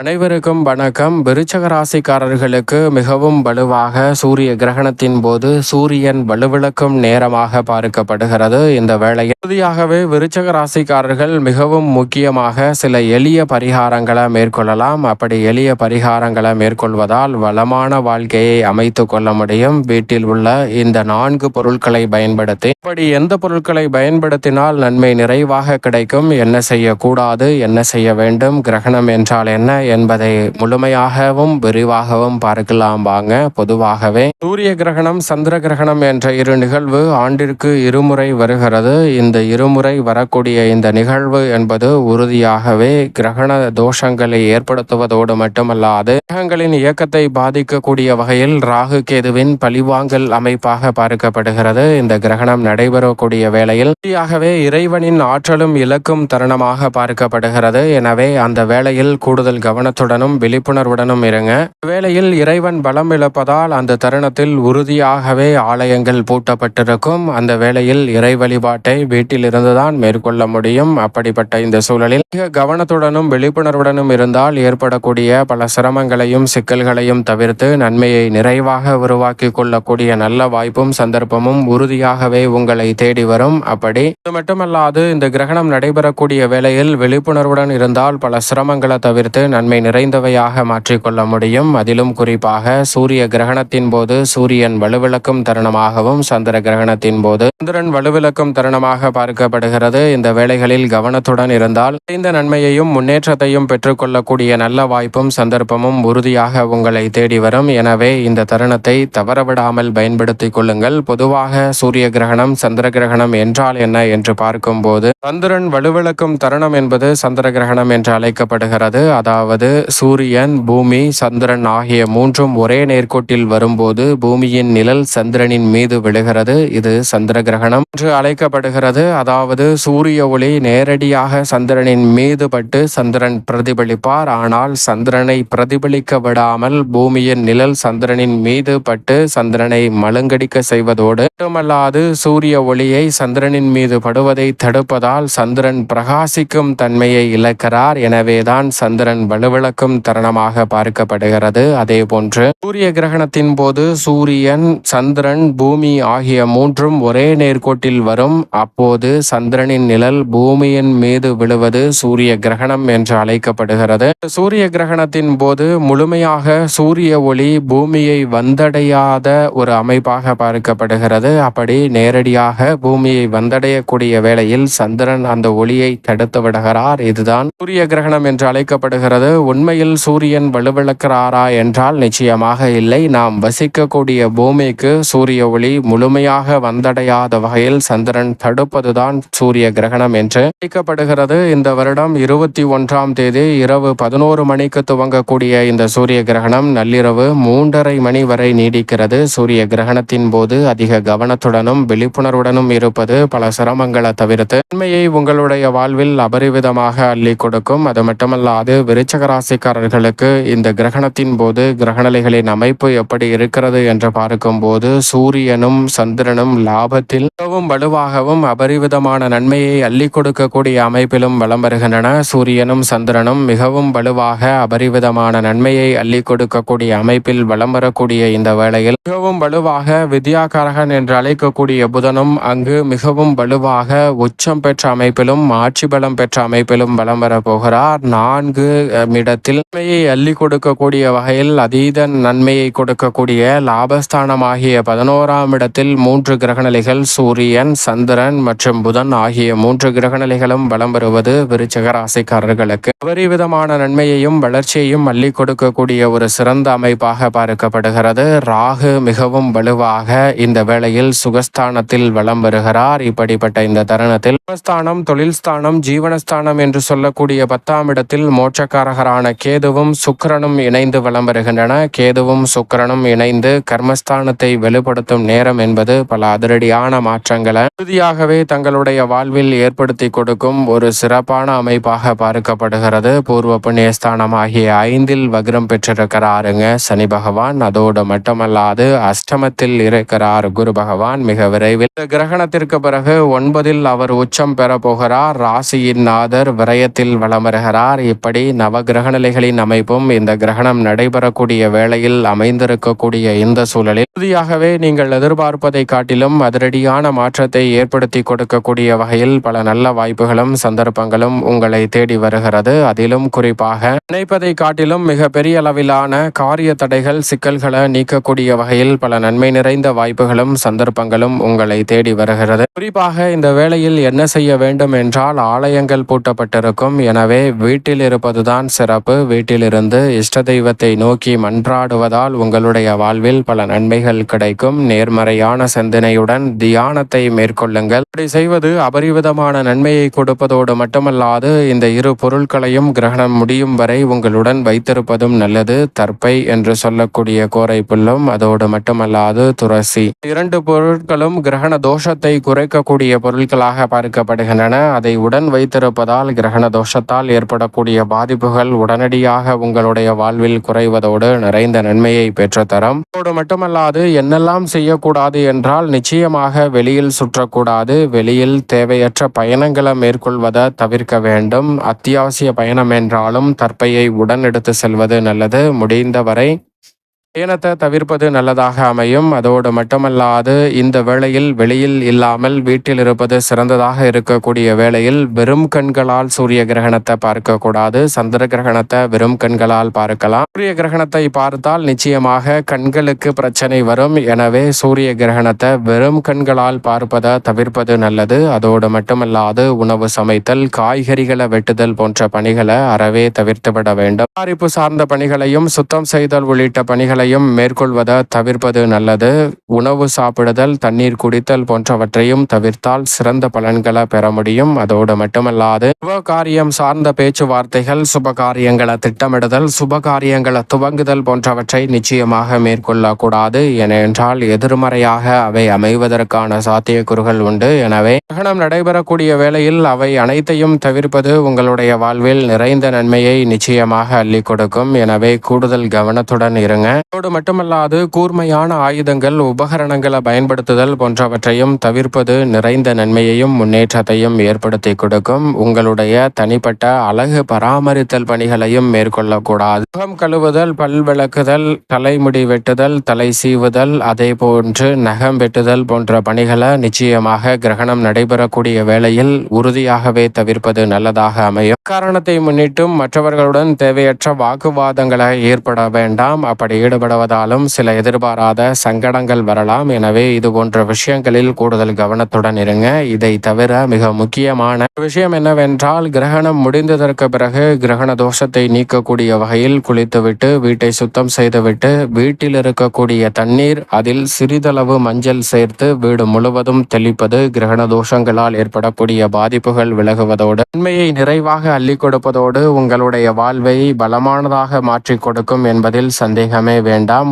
அனைவருக்கும் வணக்கம். விருச்சக ராசிக்காரர்களுக்கு மிகவும் வலுவாக சூரிய கிரகணத்தின் போது சூரியன் வலுவிழக்கும் நேரமாக பார்க்கப்படுகிறது. இந்த வேளையில் உறுதியாகவே விருச்சக ராசிக்காரர்கள் மிகவும் முக்கியமாக சில எளிய பரிகாரங்களை மேற்கொள்ளலாம். அப்படி எளிய பரிகாரங்களை மேற்கொள்வதால் வளமான வாழ்க்கையை அமைத்து கொள்ள முடியும். வீட்டில் உள்ள இந்த 4 பொருட்களை பயன்படுத்தி அப்படி எந்த பொருட்களை பயன்படுத்தினால் நன்மை நிறைவாக கிடைக்கும், என்ன செய்யக்கூடாது, என்ன செய்ய வேண்டும், கிரகணம் என்றால் என்ன என்பதை முழுமையாகவும் விரிவாகவும் பார்க்கலாம் வாங்க. பொதுவாகவே சூரிய கிரகணம், சந்திர கிரகணம் என்ற இரு நிகழ்வு ஆண்டிற்கு இருமுறை வருகிறது. இந்த இருமுறை வரக்கூடிய இந்த நிகழ்வு என்பது உறுதியாகவே கிரகண தோஷங்களை ஏற்படுத்துவதோடு மட்டுமல்லாது கிரகங்களின் இயக்கத்தை பாதிக்கக்கூடிய வகையில் ராகு கேதுவின் பழிவாங்கல் அமைப்பாக பார்க்கப்படுகிறது. இந்த கிரகணம் நடைபெறக்கூடிய வேளையில் உறுதியாகவே இறைவனின் ஆற்றலும் இலக்கும் தருணமாக பார்க்கப்படுகிறது. எனவே அந்த வேளையில் கூடுதல் கவனத்துடனும் விழிப்புணர்வுடனும் இருங்க. வேளையில் இறைவன் பலம் இழப்பதால் அந்த தருணத்தில் உறுதியாகவே ஆலயங்கள் பூட்டப்பட்டிருக்கும். அந்த வேளையில் இறை வழிபாட்டை வீட்டில் இருந்துதான் மேற்கொள்ள முடியும். அப்படிப்பட்ட இந்த சூழலில் மிக கவனத்துடனும் விழிப்புணர்வுடனும் இருந்தால் ஏற்படக்கூடிய பல சிரமங்களையும் சிக்கல்களையும் தவிர்த்து நன்மையை நிறைவாக உருவாக்கி கொள்ளக்கூடிய நல்ல வாய்ப்பும் சந்தர்ப்பமும் உறுதியாகவே உங்களை தேடி வரும். அப்படி இது மட்டுமல்லாது இந்த கிரகணம் நடைபெறக்கூடிய வேளையில் விழிப்புணர்வுடன் இருந்தால் பல சிரமங்களை தவிர்த்து நன்மை நிறைந்தவையாக மாற்றிக்கொள்ள முடியும். அதிலும் குறிப்பாக சூரிய கிரகணத்தின் போது சூரியன் வலுவிழக்கும் தருணமாகவும் சந்திர கிரகணத்தின் போது சந்திரன் வலுவிழக்கும் தருணமாக பார்க்கப்படுகிறது. இந்த வேளைகளில் கவனத்துடன் இருந்தால் இந்த நன்மையையும் முன்னேற்றத்தையும் பெற்றுக்கொள்ளக்கூடிய நல்ல வாய்ப்பும் சந்தர்ப்பமும் உறுதியாக உங்களை தேடி வரும். எனவே இந்த தருணத்தை தவறவிடாமல் பயன்படுத்திக் கொள்ளுங்கள். பொதுவாக சூரிய கிரகணம், சந்திர கிரகணம் என்றால் என்ன என்று பார்க்கும்போது சந்திரன் வலுவிழக்கும் தருணம் என்பது சந்திர கிரகணம் என்று அழைக்கப்படுகிறது. அதாவது சூரியன், பூமி, சந்திரன் ஆகிய மூன்றும் ஒரே நேர்கோட்டில் வரும்போது பூமியின் நிழல் சந்திரனின் மீது விழுகிறது. இது சந்திர கிரகணம் என்று அழைக்கப்படுகிறது. அதாவது சூரிய ஒளி நேரடியாக சந்திரனின் மீது பட்டு சந்திரன் பிரதிபலிப்பார். ஆனால் சந்திரனை பிரதிபலிக்க விடாமல் பூமியின் நிழல் சந்திரனின் மீது பட்டு சந்திரனை மழுங்கடிக்க செய்வதோடு மட்டுமல்லாது சூரிய ஒளியை சந்திரனின் மீது படுவதை தடுப்பதால் சந்திரன் பிரகாசிக்கும் தன்மையை இழக்கிறார். எனவேதான் சந்திரன் வலுவிழக்கும் தருணமாக பார்க்கப்படுகிறது. அதே போன்று சூரிய கிரகணத்தின் போது சூரியன், சந்திரன், பூமி ஆகிய மூன்றும் ஒரே நேர்கோட்டில் வரும். அப்போது சந்திரனின் நிழல் பூமியின் மீது விழுவது சூரிய கிரகணம் என்று அழைக்கப்படுகிறது. சூரிய கிரகணத்தின் போது முழுமையாக சூரிய ஒளி பூமியை வந்தடையாத ஒரு அமைப்பாக பார்க்கப்படுகிறது. அப்படி நேரடியாக பூமியை வந்தடையக்கூடிய வேளையில் சந்திரன் அந்த ஒளியை தடுத்து விடுகிறார். இதுதான் சூரிய கிரகணம் என்று அழைக்கப்படுகிறது. உண்மையில் சூரியன் வலுவிழக்கிறாரா என்றால் நிச்சயமாக இல்லை. நாம் வசிக்கக்கூடிய பூமிக்கு சூரிய ஒளி முழுமையாக வந்தடையாத வகையில் சந்திரன் தடுப்பதுதான் சூரிய கிரகணம் என்று அழைக்கப்படுகிறது. இந்த வருடம் 21ஆம் தேதி இரவு 11 மணிக்கு துவங்கக்கூடிய இந்த சூரிய கிரகணம் நள்ளிரவு 3:30 மணி வரை நீடிக்கிறது. சூரிய கிரகணத்தின் போது அதிக கவனத்துடனும் விழிப்புணர்வுடனும் இருப்பது பல சிரமங்களை தவிர்த்து நன்மையை உங்களுடைய வாழ்வில் அபரிவிதமாக அள்ளி கொடுக்கும். அது மட்டுமல்லாது விருச்சக ராசிக்காரர்களுக்கு இந்த கிரகணத்தின் போது கிரகநிலைகளின் அமைப்பு எப்படி இருக்கிறது என்று பார்க்கும்போது சூரியனும் சந்திரனும் லாபத்தில் மிகவும் வலுவாகவும் அபரிவிதமான நன்மையை அள்ளி கொடுக்கக்கூடிய அமைப்பிலும் வலம் வருகின்றன. சூரியனும் சந்திரனும் மிகவும் வலுவாக அபரிவிதமான நன்மையை அள்ளி கொடுக்கக்கூடிய அமைப்பில் வலம் வரக்கூடிய இந்த வேளையில் மிகவும் வலுவாக வித்யாகாரகன் என்று அழைக்கக்கூடிய புதனும் அங்கு மிகவும் வலுவாக உச்சம் பெற்ற அமைப்பிலும் ஆட்சி பலம் பெற்ற அமைப்பிலும் வலம் வர போகிறார். 4 இடத்தில் நன்மையை அள்ளி கொடுக்கக்கூடிய வகையில் அதீத நன்மையை கொடுக்கக்கூடிய லாபஸ்தானமாகிய 11ஆம் இடத்தில் 3 கிரகநிலைகள் சூரியன், சந்திரன் மற்றும் புதன் ஆகிய 3 கிரகநிலைகளும் வலம் வருவது விருச்சிக ராசிக்காரர்களுக்கு அபரிவிதமான நன்மையையும் வளர்ச்சியையும் அள்ளி கொடுக்கக்கூடிய ஒரு சிறந்த அமைப்பாக பார்க்கப்படுகிறது. ராகு மிகவும் வலுவாக இந்த வேளையில் சுகஸ்தானத்தில் வலம் வருகிறார். இப்படிப்பட்ட இந்த தருணத்தில் சுகஸ்தானம், தொழில் ஸ்தானம், ஜீவனஸ்தானம் என்று சொல்லக்கூடிய 10ஆம் இடத்தில் மோட்சக்காரகரான கேதுவும் சுக்கிரனும் இணைந்து வலம் வருகின்றன. கேதுவும் சுக்கிரனும் இணைந்து கர்மஸ்தானத்தை வெளிப்படுத்தும் நேரம் என்பது பல அதிரடியான மாற்றங்களை உறுதியாகவே தங்களுடைய வாழ்வில் ஏற்படுத்தி கொடுக்கும் ஒரு சிறப்பான அமைப்பாக பார்க்கப்படுகிறது. பூர்வ புண்ணியஸ்தானம் ஆகிய 5இல் வக்ரம் பெற்றிருக்கிறாருங்க சனி பகவான். அதோடு மட்டுமல்லாது அஷ்டமத்தில் இருக்கிறார் குரு பகவான். மிக விரைவில் இந்த கிரகணத்திற்கு பிறகு 9இல் அவர் உச்சம் பெற போகிறார். ராசியின் நாதர் விரயத்தில் வலம் வருகிறார். இப்படி நவகிரக கிரகநிலைகளின் அமைப்பும் இந்த கிரகணம் நடைபெறக்கூடிய வேளையில் அமைந்திருக்கக்கூடிய இந்த சூழலில் உறுதியாகவே நீங்கள் எதிர்பார்ப்பதை காட்டிலும் அதிரடியான மாற்றத்தை ஏற்படுத்தி கொடுக்கக்கூடிய வகையில் பல நல்ல வாய்ப்புகளும் சந்தர்ப்பங்களும் உங்களை தேடி வருகிறது. அதிலும் குறிப்பாக நினைப்பதை காட்டிலும் மிக பெரிய அளவிலான காரிய தடைகள் சிக்கல்களை நீக்கக்கூடிய வகையில் பல நன்மை நிறைந்த வாய்ப்புகளும் சந்தர்ப்பங்களும் உங்களை தேடி வருகிறது. குறிப்பாக இந்த வேளையில் என்ன செய்ய வேண்டும் என்றால், ஆலயங்கள் பூட்டப்பட்டிருக்கும். எனவே வீட்டில் இருப்பதுதான் சிறப்பு. வீட்டிலிருந்து இஷ்ட தெய்வத்தை நோக்கி மன்றாடுவதால் உங்களுடைய வாழ்வில் பல நன்மைகள் கிடைக்கும். நேர்மறையான சிந்தனையுடன் தியானத்தை மேற்கொள்ளுங்கள். இப்படி செய்வது அபரிவிதமான நன்மையை கொடுப்பதோடு மட்டுமல்லாது இந்த இரு பொருட்களையும் கிரகணம் முடியும் வரை உங்களுடன் வைத்திருப்பதும் நல்லது. தர்ப்பை என்று சொல்லக்கூடிய கோரை புல்லும், அதோடு மட்டுமல்லாது துளசி, இரண்டு பொருட்களும் கிரகண தோஷத்தை குறைக்கக்கூடிய பொருட்களாக பார்க்கப்படுகின்றன. அதை உடன் வைத்திருப்பதால் கிரகண தோஷத்தால் ஏற்படக்கூடிய பாதிப்புகள் உடனடியாக உங்களுடைய வாழ்வில் குறைவதோடு நிறைந்த நன்மையை பெற்றுத்தரும். அதோடு மட்டுமல்லாது என்னெல்லாம் செய்யக்கூடாது என்றால், நிச்சயமாக வெளியில் சுற்றக்கூடாது. வெளியில் தேவையற்ற பயணங்களை மேற்கொள்வதை தவிர்க்க வேண்டும். அத்தியாவசிய பயணம் என்றாலும் தர்ப்பையை உடன் எடுத்து செல்வது நல்லது. முடிந்தவரை பயணத்தை தவிர்ப்பது நல்லதாக அமையும். அதோடு மட்டுமல்லாது இந்த வேளையில் வெளியில் இல்லாமல் வீட்டில் இருப்பது சிறந்ததாக இருக்கக்கூடிய வேளையில் வெறும் கண்களால் சூரிய கிரகணத்தை பார்க்கக்கூடாது. சந்திர கிரகணத்தை வெறும் கண்களால் பார்க்கலாம். சூரிய கிரகணத்தை பார்த்தால் நிச்சயமாக கண்களுக்கு பிரச்சனை வரும். எனவே சூரிய கிரகணத்தை வெறும் கண்களால் பார்ப்பதை தவிர்ப்பது நல்லது. அதோடு மட்டுமல்லாது உணவு சமைத்தல், காய்கறிகளை வெட்டுதல் போன்ற பணிகளை அறவே தவிர்த்துவிட வேண்டும். தயாரிப்பு சார்ந்த பணிகளையும் சுத்தம் செய்தல் உள்ளிட்ட பணிகளை மேற்கொள்வதை தவிர்ப்பது நல்லது. உணவு சாப்பிடுதல், தண்ணீர் குடித்தல் போன்றவற்றையும் தவிர்த்தால் சிறந்த பலன்களை பெற முடியும். அதோடு மட்டுமல்லாது சுப காரியம் சார்ந்த பேச்சுவார்த்தைகள், சுப காரியங்களை திட்டமிடுதல், சுப காரியங்களை துவங்குதல் போன்றவற்றை நிச்சயமாக மேற்கொள்ளக்கூடாது. ஏனென்றால் எதிர்மறையாக அவை அமைவதற்கான சாத்தியக்கூறுகள் உண்டு. எனவே கிரகணம் நடைபெறக்கூடிய வேளையில் அவை அனைத்தையும் தவிர்ப்பது உங்களுடைய வாழ்வில் நிறைந்த நன்மையை நிச்சயமாக அள்ளி கொடுக்கும். எனவே கூடுதல் கவனத்துடன் இருங்க. அதோடு மட்டுமல்லாது கூர்மையான ஆயுதங்கள், உபகரணங்களை பயன்படுத்துதல் போன்றவற்றையும் தவிர்ப்பது நிறைந்த நன்மையையும் முன்னேற்றத்தையும் ஏற்படுத்தி கொடுக்கும். உங்களுடைய தனிப்பட்ட அழகு பராமரித்தல் பணிகளையும் மேற்கொள்ளக்கூடாது. முகம் கழுவுதல், பல் விளக்குதல், தலைமுடி வெட்டுதல், தலை சீவுதல், அதே போன்று நகம் வெட்டுதல் போன்ற பணிகளை நிச்சயமாக கிரகணம் நடைபெறக்கூடிய வேளையில் உறுதியாகவே தவிர்ப்பது நல்லதாக அமையும். காரணத்தை முன்னிட்டும் மற்றவர்களுடன் தேவையற்ற வாக்குவாதங்களை ஏற்பட வேண்டாம். அப்படி ஈடுபடுவதாலும் சில எதிர்பாராத சங்கடங்கள் வரலாம். எனவே இது போன்ற விஷயங்களில் கூடுதல் கவனத்துடன் இருங்க. இதை தவிர மிக முக்கியமான விஷயம் என்னவென்றால், கிரகணம் முடிந்ததற்கு பிறகு கிரகண தோஷத்தை நீக்கக்கூடிய வகையில் குளித்துவிட்டு வீட்டை சுத்தம் செய்துவிட்டு வீட்டில் இருக்கக்கூடிய தண்ணீர், அதில் சிறிதளவு மஞ்சள் சேர்த்து வீடு முழுவதும் தெளிப்பது கிரகண தோஷங்களால் ஏற்படக்கூடிய பாதிப்புகள் விலகுவதோடு நன்மையை நிறைவாக அள்ளி கொடுப்பதோடு உங்களுடைய வாழ்வை பலமானதாக மாற்றிக் கொடுக்கும் என்பதில் சந்தேகமே வேண்டாம்.